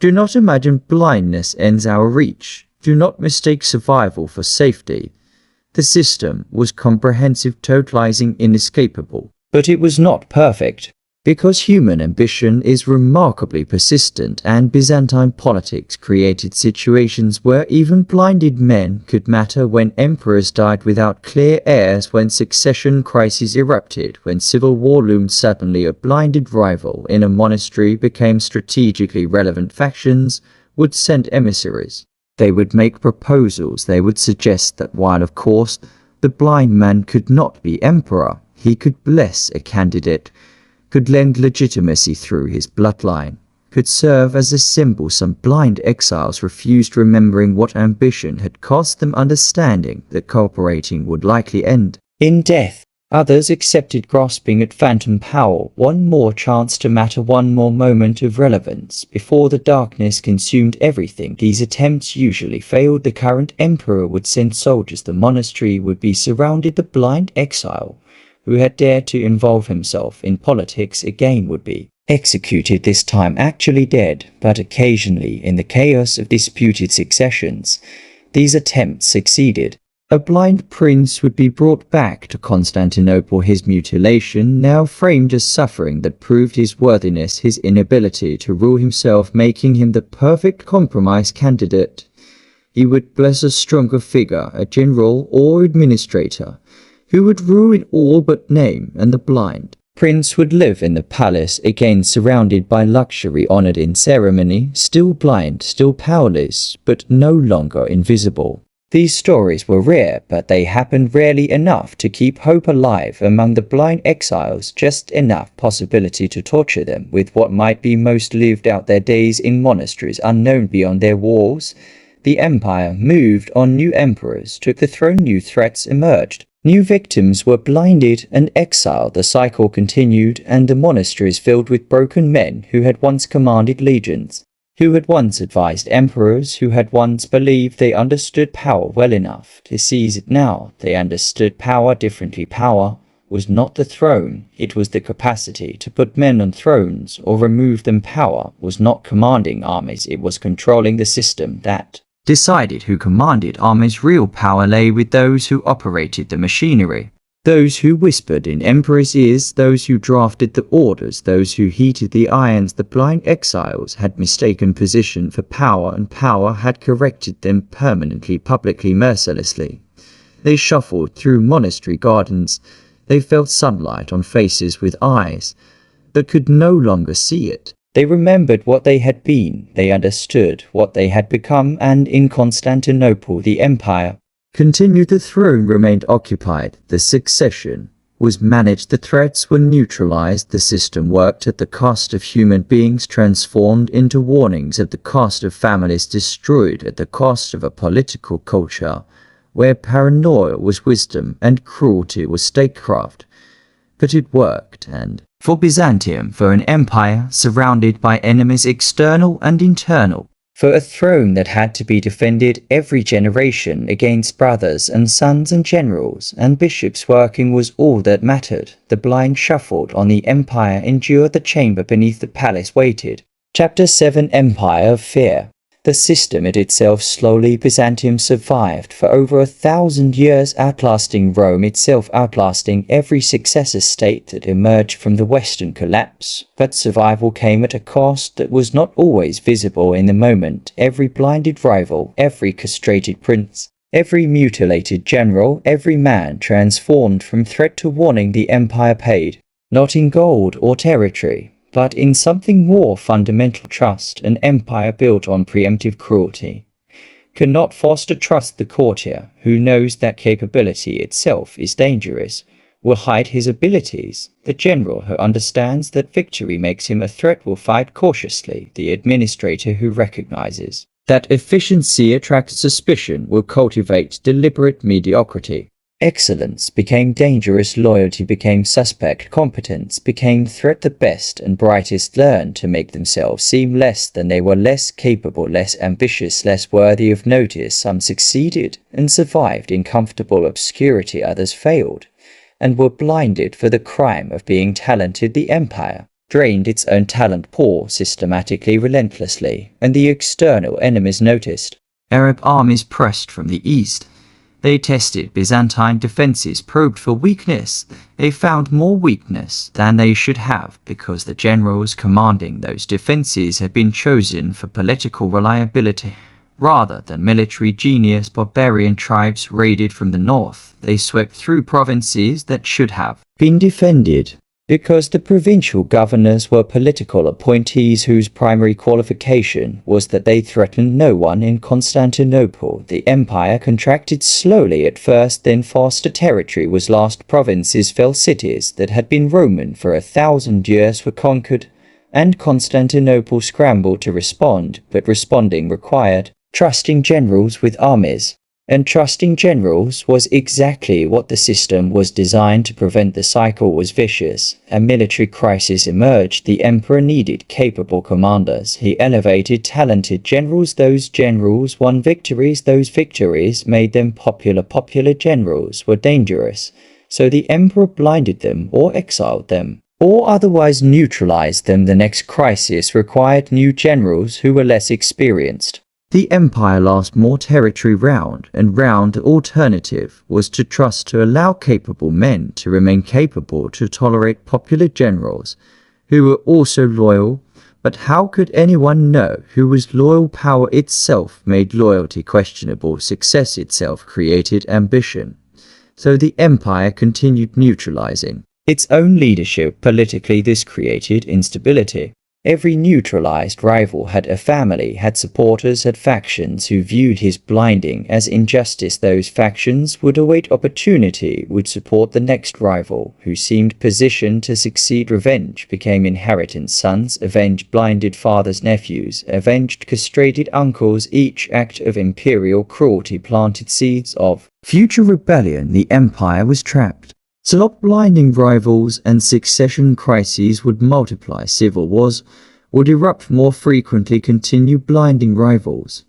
Do not imagine blindness ends our reach. Do not mistake survival for safety. The system was comprehensive, totalizing, inescapable. But it was not perfect. Because human ambition is remarkably persistent, and Byzantine politics created situations where even blinded men could matter. When emperors died without clear heirs, when succession crises erupted, when civil war loomed, suddenly a blinded rival in a monastery became strategically relevant. Factions would send emissaries. They would make proposals. They would suggest that while, of course, the blind man could not be emperor, he could bless a candidate, could lend legitimacy through his bloodline, could serve as a symbol. Some blind exiles refused, remembering what ambition had cost them, understanding that cooperating would likely end in death. Others accepted, grasping at phantom power, one more chance to matter, one more moment of relevance before the darkness consumed everything. These attempts usually failed. The current emperor would send soldiers. The monastery would be surrounded. The blind exile who had dared to involve himself in politics again would be executed, this time actually dead. But occasionally, in the chaos of disputed successions, these attempts succeeded. A blind prince would be brought back to Constantinople, his mutilation now framed as suffering that proved his worthiness, his inability to rule himself, making him the perfect compromise candidate. He would bless a stronger figure, a general or administrator, who would rule in all but name, and the blind prince would live in the palace, again surrounded by luxury, honored in ceremony, still blind, still powerless, but no longer invisible. These stories were rare, but they happened rarely enough to keep hope alive among the blind exiles, just enough possibility to torture them with what might be most lived out their days in monasteries unknown beyond their walls. The empire moved on, new emperors took the throne, new threats emerged. New victims were blinded and exiled, the cycle continued, and the monasteries filled with broken men who had once commanded legions, who had once advised emperors, who had once believed they understood power well enough to seize it. Now they understood power differently. Power was not the throne, it was the capacity to put men on thrones or remove them. Power was not commanding armies, it was controlling the system that decided who commanded armies. Real power lay with those who operated the machinery, those who whispered in emperors' ears, those who drafted the orders, those who heated the irons. The blind exiles had mistaken position for power, and power had corrected them permanently, publicly, mercilessly. They shuffled through monastery gardens. They felt sunlight on faces with eyes that could no longer see it. They remembered what they had been, they understood what they had become, and in Constantinople the empire continued. The throne remained occupied, the succession was managed, the threats were neutralized, the system worked at the cost of human beings transformed into warnings, at the cost of families destroyed, at the cost of a political culture where paranoia was wisdom and cruelty was statecraft. But it worked, and for Byzantium, for an empire surrounded by enemies external and internal, for a throne that had to be defended every generation against brothers and sons and generals and bishops working, was all that mattered. The blind shuffled on, the empire endured, the chamber beneath the palace waited. Chapter 7: Empire of Fear. The system itself slowly. Byzantium survived for over 1,000 years, outlasting Rome itself, outlasting every successor state that emerged from the Western collapse. But survival came at a cost that was not always visible in the moment. Every blinded rival, every castrated prince, every mutilated general, every man transformed from threat to warning, the empire paid, not in gold or territory, but in something more fundamental: trust. An empire built on preemptive cruelty cannot foster trust. The courtier who knows that capability itself is dangerous will hide his abilities. The general who understands that victory makes him a threat will fight cautiously. The administrator who recognizes that efficiency attracts suspicion will cultivate deliberate mediocrity. Excellence became dangerous, loyalty became suspect, competence became threat. The best and brightest learned to make themselves seem less than they were, less capable, less ambitious, less worthy of notice. Some succeeded and survived in comfortable obscurity, others failed and were blinded for the crime of being talented. The empire drained its own talent pool systematically, relentlessly, and the external enemies noticed. Arab armies pressed from the east. They tested Byzantine defenses, probed for weakness. They found more weakness than they should have, because the generals commanding those defenses had been chosen for political reliability rather than military genius. Barbarian tribes raided from the north. They swept through provinces that should have been defended, because the provincial governors were political appointees whose primary qualification was that they threatened no one. In Constantinople, the empire contracted slowly at first, then faster. Territory was lost, provinces fell, cities that had been Roman for 1,000 years were conquered, and Constantinople scrambled to respond, but responding required trusting generals with armies. And trusting generals was exactly what the system was designed to prevent. The cycle was vicious. A military crisis emerged. The emperor needed capable commanders. He elevated talented generals. Those generals won victories. Those victories made them popular. Popular generals were dangerous, so the emperor blinded them or exiled them, or otherwise neutralized them. The next crisis required new generals who were less experienced. The empire lost more territory round and round. The alternative was to trust, to allow capable men to remain capable, to tolerate popular generals who were also loyal. But how could anyone know who was loyal? Power itself made loyalty questionable, success itself created ambition. So the empire continued neutralizing its own leadership politically. This created instability. Every neutralized rival had a family, had supporters, had factions who viewed his blinding as injustice. Those factions would await opportunity, would support the next rival, who seemed positioned to succeed. Revenge became inheritance. Sons avenged blinded fathers, nephews avenged castrated uncles. Each act of imperial cruelty planted seeds of future rebellion. The empire was trapped. Stop blinding rivals, and succession crises would multiply. Civil wars would erupt more frequently, continue blinding rivals,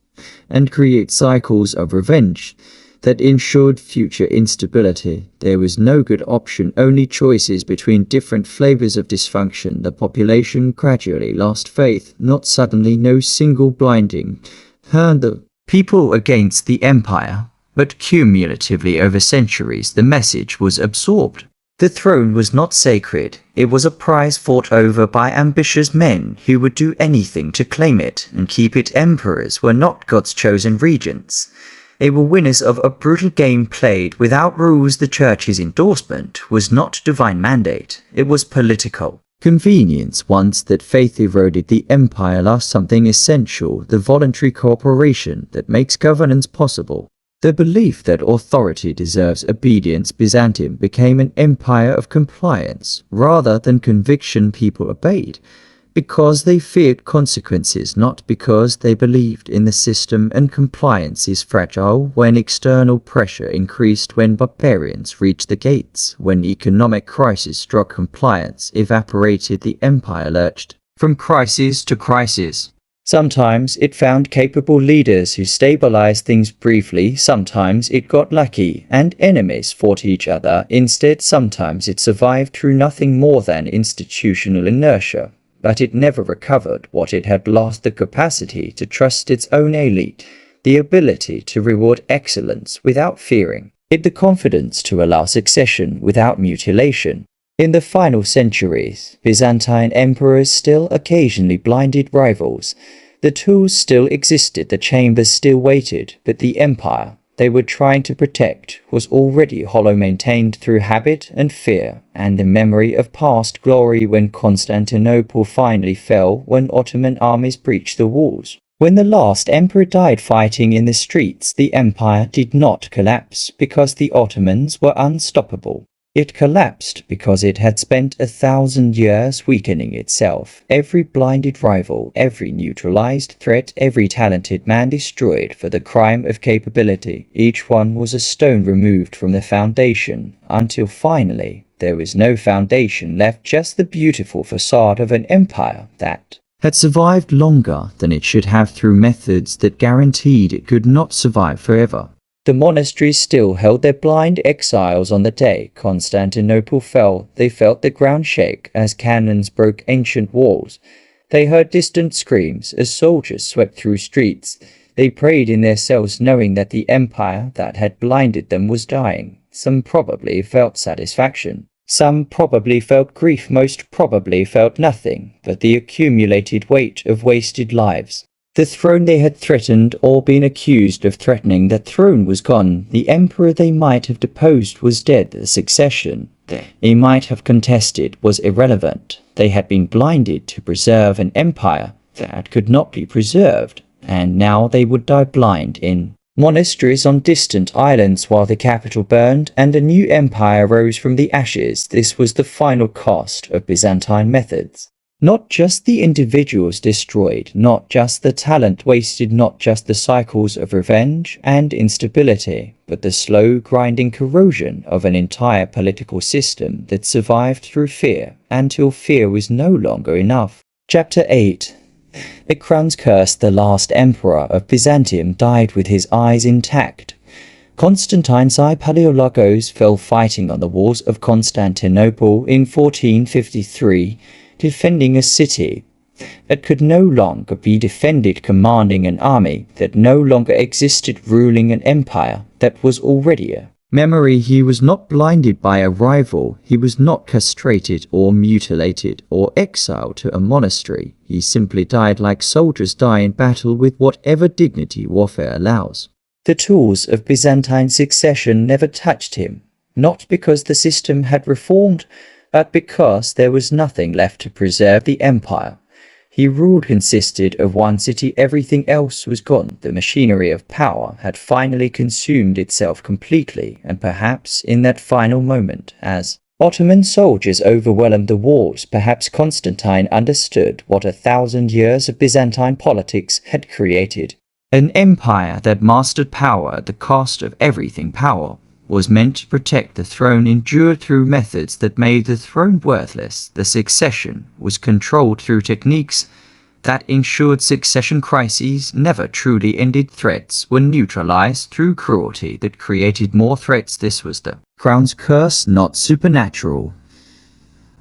and create cycles of revenge that ensured future instability. There was no good option, only choices between different flavors of dysfunction. The population gradually lost faith, not suddenly, no single blinding turned the people against the empire, but cumulatively over centuries the message was absorbed. The throne was not sacred, it was a prize fought over by ambitious men who would do anything to claim it and keep it. Emperors were not God's chosen regents. They were winners of a brutal game played without rules. The church's endorsement was not divine mandate, it was political convenience. Once that faith eroded, the empire lost something essential, the voluntary cooperation that makes governance possible. The belief that authority deserves obedience. Byzantium became an empire of compliance rather than conviction. People obeyed because they feared consequences, not because they believed in the system. And compliance is fragile when external pressure increased, when barbarians reached the gates, when economic crisis struck. Compliance evaporated. The empire lurched from crisis to crisis. Sometimes it found capable leaders who stabilized things briefly, sometimes it got lucky and enemies fought each other instead, sometimes it survived through nothing more than institutional inertia, but it never recovered what it had lost: the capacity to trust its own elite, the ability to reward excellence without fearing it, the confidence to allow succession without mutilation. In the final centuries, Byzantine emperors still occasionally blinded rivals. The tools still existed, the chambers still waited, but the empire they were trying to protect was already hollow, maintained through habit and fear and the memory of past glory. When Constantinople finally fell, when Ottoman armies breached the walls, when the last emperor died fighting in the streets, the empire did not collapse because the Ottomans were unstoppable. It collapsed because it had spent 1,000 years weakening itself. Every blinded rival, every neutralized threat, every talented man destroyed for the crime of capability. Each one was a stone removed from the foundation, until finally there was no foundation left, just the beautiful facade of an empire that had survived longer than it should have through methods that guaranteed it could not survive forever. The monasteries still held their blind exiles. On the day Constantinople fell, they felt the ground shake as cannons broke ancient walls. They heard distant screams as soldiers swept through streets. They prayed in their cells, knowing that the empire that had blinded them was dying. Some probably felt satisfaction. Some probably felt grief. Most probably felt nothing but the accumulated weight of wasted lives. The throne they had threatened or been accused of threatening, that throne was gone. The emperor they might have deposed was dead. The succession they might have contested was irrelevant. They had been blinded to preserve an empire that could not be preserved, and now they would die blind in monasteries on distant islands while the capital burned and a new empire rose from the ashes. This was the final cost of Byzantine methods. Not just the individuals destroyed, not just the talent wasted, not just the cycles of revenge and instability, but the slow grinding corrosion of an entire political system that survived through fear until fear was no longer enough. Chapter 8. The crowns cursed. The last emperor of Byzantium died with his eyes intact. Constantine's eye Palaeologos fell fighting on the walls of Constantinople in 1453, defending a city that could no longer be defended, commanding an army that no longer existed, ruling an empire that was already a Memory. He was not blinded by a rival, he was not castrated or mutilated or exiled to a monastery. He simply died like soldiers die in battle with whatever dignity warfare allows. The tools of Byzantine succession never touched him, not because the system had reformed, but because there was nothing left to preserve the empire. He ruled consisted of one city, everything else was gone. The machinery of power had finally consumed itself completely, and perhaps in that final moment, as Ottoman soldiers overwhelmed the walls, perhaps Constantine understood what 1,000 years of Byzantine politics had created. An empire that mastered power at the cost of everything. Power was meant to protect the throne, endured through methods that made the throne worthless. The succession was controlled through techniques that ensured succession crises never truly ended. Threats were neutralized through cruelty that created more threats. This was the crown's curse, not supernatural,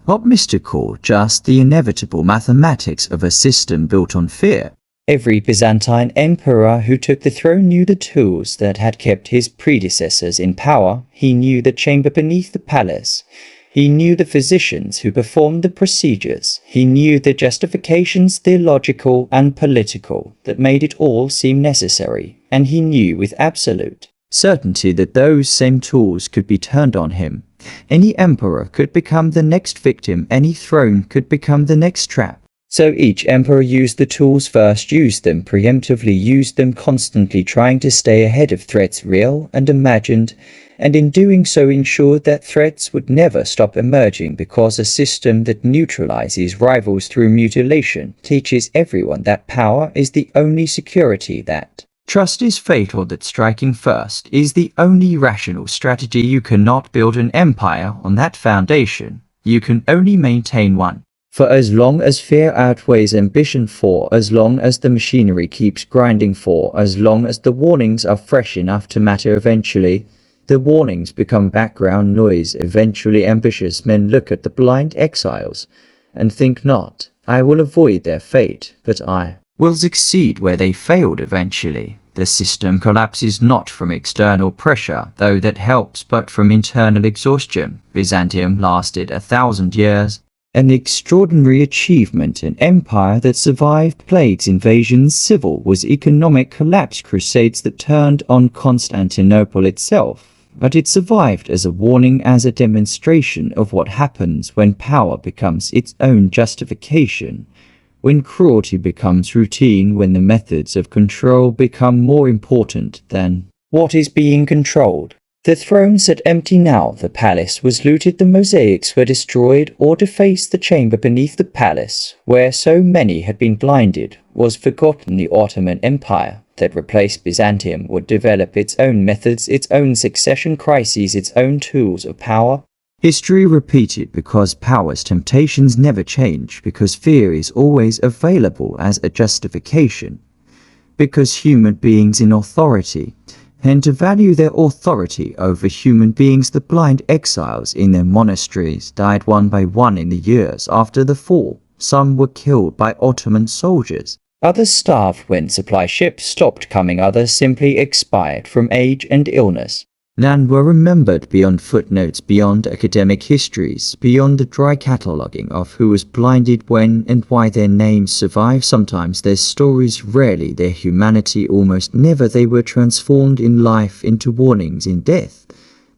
not mystical, just the inevitable mathematics of a system built on fear. Every Byzantine emperor who took the throne knew the tools that had kept his predecessors in power. He knew the chamber beneath the palace. He knew the physicians who performed the procedures. He knew the justifications, theological and political, that made it all seem necessary. And he knew with absolute certainty that those same tools could be turned on him. Any emperor could become the next victim. Any throne could become the next trap. So each emperor used the tools first, used them preemptively, used them constantly, trying to stay ahead of threats real and imagined, and in doing so ensured that threats would never stop emerging, because a system that neutralizes rivals through mutilation teaches everyone that power is the only security, that trust is fatal, that striking first is the only rational strategy. You cannot build an empire on that foundation. You can only maintain one. For as long as fear outweighs ambition, for as long as the machinery keeps grinding, for as long as the warnings are fresh enough to matter, eventually the warnings become background noise. Eventually ambitious men look at the blind exiles and think not, I will avoid their fate, but I will succeed where they failed. Eventually the system collapses, not from external pressure, though that helps, but from internal exhaustion. Byzantium lasted 1,000 years. An extraordinary achievement, an empire that survived plagues, invasions, civil wars, economic collapse, crusades that turned on Constantinople itself. But it survived as a warning, as a demonstration of what happens when power becomes its own justification, when cruelty becomes routine, when the methods of control become more important than what is being controlled. The throne sat empty now. The palace was looted, the mosaics were destroyed or defaced. The chamber beneath the palace, where so many had been blinded, was forgotten. The Ottoman Empire that replaced Byzantium would develop its own methods, its own succession crises, its own tools of power. History repeated, because power's temptations never change, because fear is always available as a justification, because human beings in authority and to value their authority over human beings. The blind exiles in their monasteries died one by one in the years after the fall. Some were killed by Ottoman soldiers. Others starved when supply ships stopped coming. Others simply expired from age and illness. None were remembered beyond footnotes, beyond academic histories, beyond the dry cataloguing of who was blinded when and why. Their names survive, sometimes their stories, rarely their humanity, almost never. They were transformed in life into warnings in death.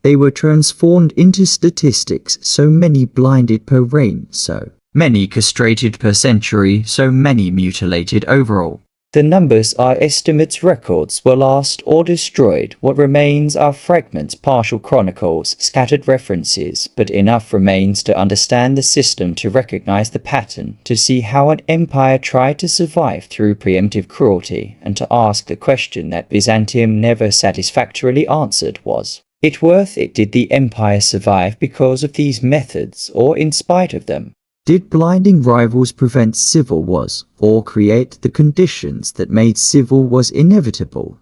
They were transformed into statistics, so many blinded per reign, so many castrated per century, so many mutilated overall. The numbers are estimates, records were lost or destroyed. What remains are fragments, partial chronicles, scattered references, but enough remains to understand the system, to recognize the pattern, to see how an empire tried to survive through preemptive cruelty, and to ask the question that Byzantium never satisfactorily answered: was it worth it? Did the empire survive because of these methods, or in spite of them? Did blinding rivals prevent civil wars, or create the conditions that made civil wars inevitable?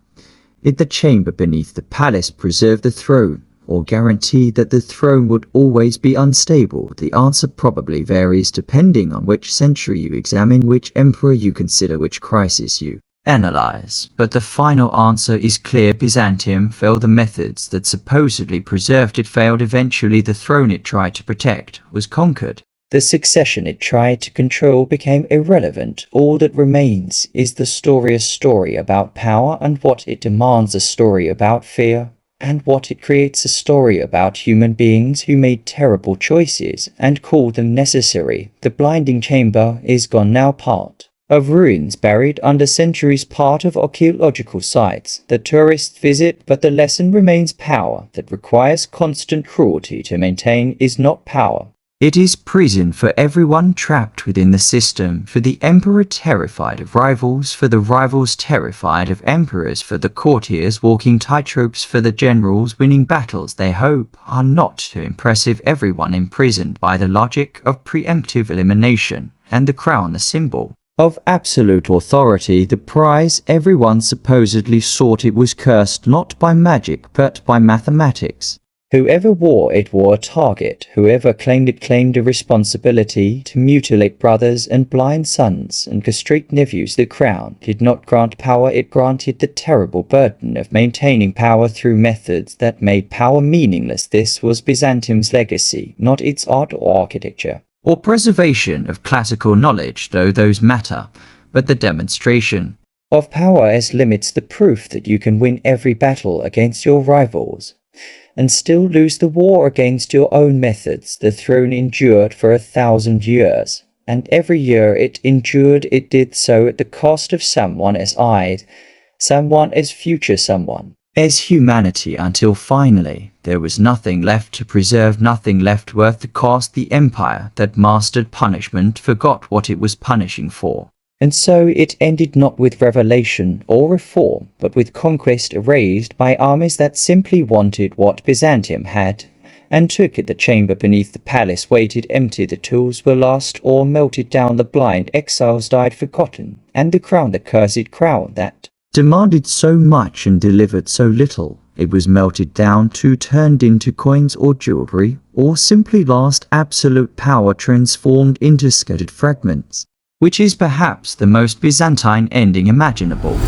Did the chamber beneath the palace preserve the throne, or guarantee that the throne would always be unstable? The answer probably varies depending on which century you examine, which emperor you consider, which crisis you analyze, but the final answer is clear. Byzantium failed. The methods that supposedly preserved it failed. Eventually the throne it tried to protect was conquered. The succession it tried to control became irrelevant. All that remains is the story, a story about power and what it demands, a story about fear and what it creates, a story about human beings who made terrible choices and called them necessary. The blinding chamber is gone now, part of ruins buried under centuries, part of archaeological sites that tourists visit, but the lesson remains: power that requires constant cruelty to maintain is not power. It is prison for everyone trapped within the system, for the emperor terrified of rivals, for the rivals terrified of emperors, for the courtiers walking tightropes, for the generals winning battles they hope are not too impressive, everyone imprisoned by the logic of preemptive elimination, and the crown, the symbol of absolute authority, the prize everyone supposedly sought. It was cursed not by magic but by mathematics. Whoever wore it wore a target. Whoever claimed it claimed a responsibility to mutilate brothers and blind sons and castrate nephews. The crown did not grant power, it granted the terrible burden of maintaining power through methods that made power meaningless. This was Byzantium's legacy, not its art or architecture or preservation of classical knowledge, though those matter, but the demonstration of power as limits, the proof that you can win every battle against your rivals and still lose the war against your own methods. The throne endured for 1,000 years, and every year it endured, it did so at the cost of someone as eyed, someone as future, someone as humanity, until finally there was nothing left to preserve, nothing left worth the cost. The empire that mastered punishment forgot what it was punishing for. And so it ended not with revelation or reform, but with conquest, erased by armies that simply wanted what Byzantium had and took it. The chamber beneath the palace waited empty. The tools were lost or melted down. The blind exiles died forgotten, and the crown, the cursed crown that demanded so much and delivered so little, it was melted down too, turned into coins or jewelry, or simply lost absolute power, transformed into scattered fragments, which is perhaps the most Byzantine ending imaginable.